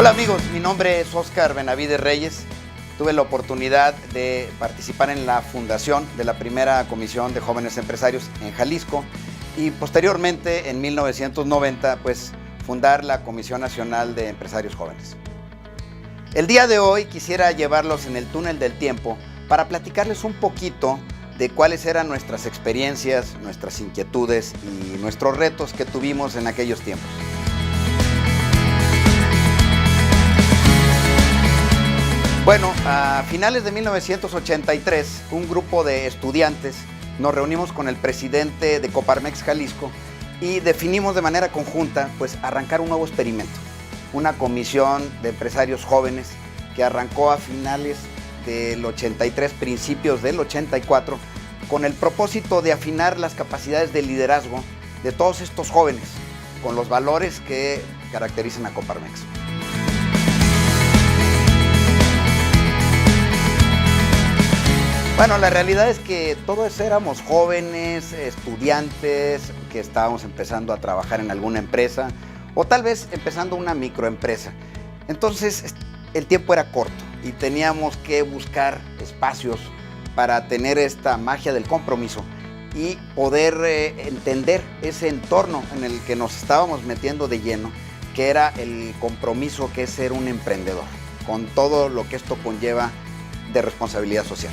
Hola amigos, mi nombre es Óscar Benavides Reyes. Tuve la oportunidad de participar en la fundación de la primera Comisión de Jóvenes Empresarios en Jalisco y posteriormente en 1990 pues fundar la Comisión Nacional de Empresarios Jóvenes. El día de hoy quisiera llevarlos en el túnel del tiempo para platicarles un poquito de cuáles eran nuestras experiencias, nuestras inquietudes y nuestros retos que tuvimos en aquellos tiempos. Bueno, a finales de 1983, un grupo de estudiantes nos reunimos con el presidente de Coparmex Jalisco y definimos de manera conjunta pues arrancar un nuevo experimento, una comisión de empresarios jóvenes que arrancó a finales del 83, principios del 84, con el propósito de afinar las capacidades de liderazgo de todos estos jóvenes con los valores que caracterizan a Coparmex. Bueno, la realidad es que todos éramos jóvenes, estudiantes, que estábamos empezando a trabajar en alguna empresa o tal vez empezando una microempresa. Entonces, el tiempo era corto y teníamos que buscar espacios para tener esta magia del compromiso y poder entender ese entorno en el que nos estábamos metiendo de lleno, que era el compromiso que es ser un emprendedor, con todo lo que esto conlleva de responsabilidad social.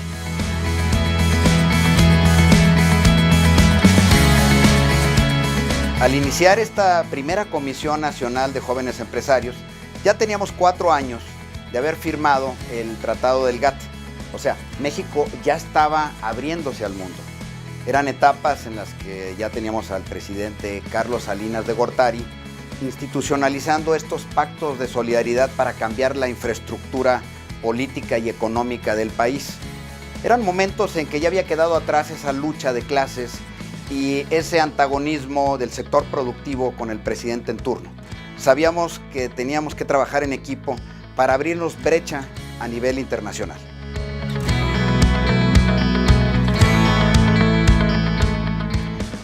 Al iniciar esta primera Comisión Nacional de Jóvenes Empresarios, ya teníamos 4 años de haber firmado el Tratado del GATT. O sea, México ya estaba abriéndose al mundo. Eran etapas en las que ya teníamos al presidente Carlos Salinas de Gortari institucionalizando estos pactos de solidaridad para cambiar la infraestructura política y económica del país. Eran momentos en que ya había quedado atrás esa lucha de clases y ese antagonismo del sector productivo con el presidente en turno. Sabíamos que teníamos que trabajar en equipo para abrirnos brecha a nivel internacional.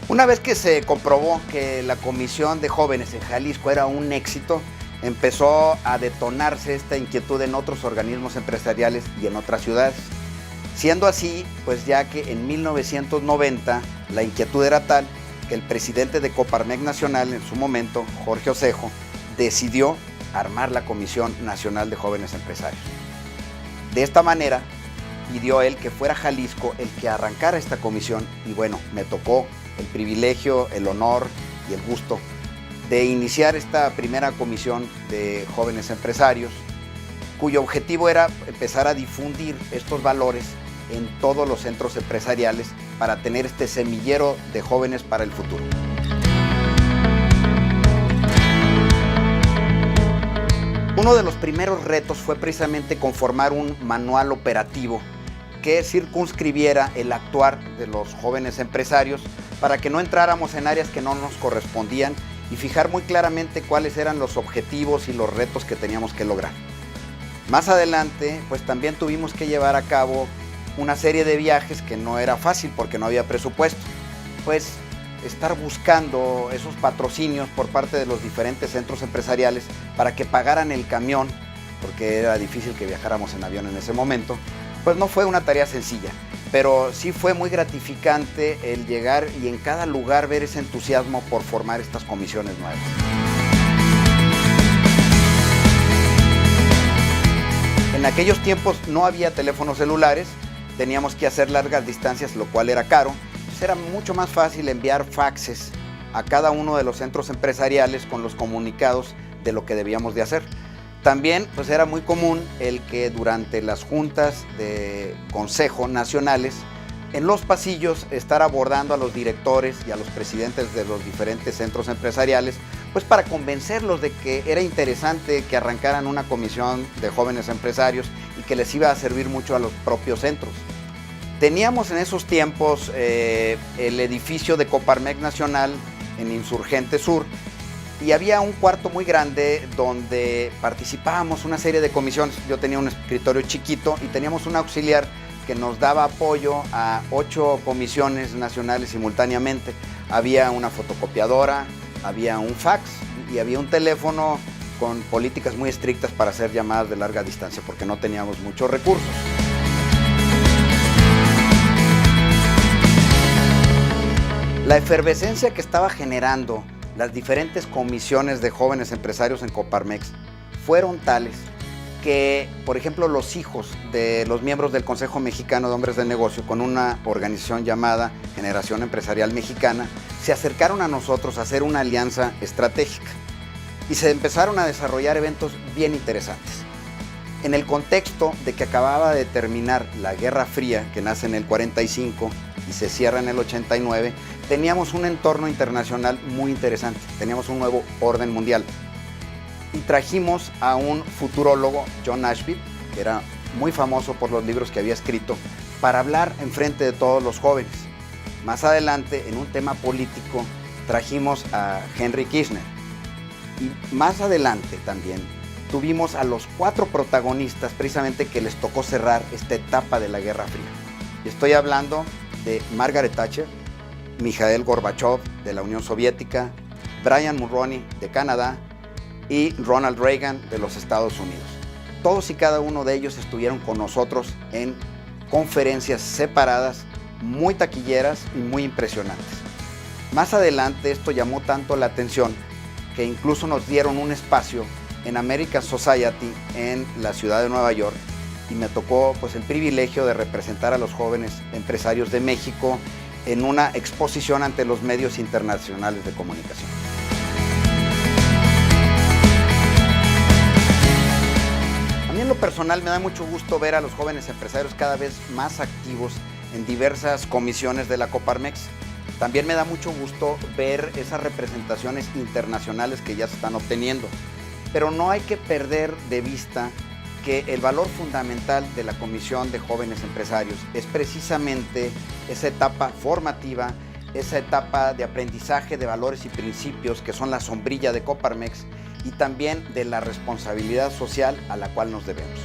Una vez que se comprobó que la Comisión de Jóvenes en Jalisco era un éxito, empezó a detonarse esta inquietud en otros organismos empresariales y en otras ciudades. Siendo así, pues ya que en 1990 la inquietud era tal que el presidente de Coparmex Nacional en su momento, Jorge Osejo, decidió armar la Comisión Nacional de Jóvenes Empresarios. De esta manera, pidió él que fuera Jalisco el que arrancara esta comisión y bueno, me tocó el privilegio, el honor y el gusto de iniciar esta primera comisión de jóvenes empresarios, cuyo objetivo era empezar a difundir estos valores en todos los centros empresariales para tener este semillero de jóvenes para el futuro. Uno de los primeros retos fue precisamente conformar un manual operativo que circunscribiera el actuar de los jóvenes empresarios para que no entráramos en áreas que no nos correspondían y fijar muy claramente cuáles eran los objetivos y los retos que teníamos que lograr. Más adelante, pues también tuvimos que llevar a cabo una serie de viajes que no era fácil porque no había presupuesto. Pues estar buscando esos patrocinios por parte de los diferentes centros empresariales para que pagaran el camión, porque era difícil que viajáramos en avión en ese momento, pues no fue una tarea sencilla, pero sí fue muy gratificante el llegar y en cada lugar ver ese entusiasmo por formar estas comisiones nuevas. En aquellos tiempos no había teléfonos celulares, teníamos que hacer largas distancias, lo cual era caro. Entonces era mucho más fácil enviar faxes a cada uno de los centros empresariales con los comunicados de lo que debíamos de hacer. También pues era muy común el que durante las juntas de consejo nacionales, en los pasillos estar abordando a los directores y a los presidentes de los diferentes centros empresariales, pues para convencerlos de que era interesante que arrancaran una comisión de jóvenes empresarios y que les iba a servir mucho a los propios centros. Teníamos en esos tiempos el edificio de Coparmex Nacional en Insurgente Sur y había un cuarto muy grande donde participábamos una serie de comisiones. Yo tenía un escritorio chiquito y teníamos un auxiliar que nos daba apoyo a 8 comisiones nacionales simultáneamente. Había una fotocopiadora, había un fax y había un teléfono con políticas muy estrictas para hacer llamadas de larga distancia porque no teníamos muchos recursos. La efervescencia que estaba generando las diferentes comisiones de jóvenes empresarios en Coparmex fueron tales que, por ejemplo, los hijos de los miembros del Consejo Mexicano de Hombres de Negocio, con una organización llamada Generación Empresarial Mexicana, se acercaron a nosotros a hacer una alianza estratégica y se empezaron a desarrollar eventos bien interesantes. En el contexto de que acababa de terminar la Guerra Fría, que nace en el 45 y se cierra en el 89, teníamos un entorno internacional muy interesante, teníamos un nuevo orden mundial. Y trajimos a un futurólogo, John Ashby, que era muy famoso por los libros que había escrito, para hablar enfrente de todos los jóvenes. Más adelante, en un tema político, trajimos a Henry Kissinger. Y más adelante también tuvimos a los 4 protagonistas precisamente que les tocó cerrar esta etapa de la Guerra Fría. Y estoy hablando de Margaret Thatcher, Mikhail Gorbachev de la Unión Soviética, Brian Mulroney de Canadá y Ronald Reagan de los Estados Unidos. Todos y cada uno de ellos estuvieron con nosotros en conferencias separadas, muy taquilleras y muy impresionantes. Más adelante esto llamó tanto la atención que incluso nos dieron un espacio en American Society en la ciudad de Nueva York y me tocó pues el privilegio de representar a los jóvenes empresarios de México en una exposición ante los medios internacionales de comunicación. A mí en lo personal me da mucho gusto ver a los jóvenes empresarios cada vez más activos en diversas comisiones de la Coparmex. También me da mucho gusto ver esas representaciones internacionales que ya se están obteniendo. Pero no hay que perder de vista que el valor fundamental de la Comisión de Jóvenes Empresarios es precisamente esa etapa formativa, esa etapa de aprendizaje de valores y principios que son la sombrilla de Coparmex y también de la responsabilidad social a la cual nos debemos.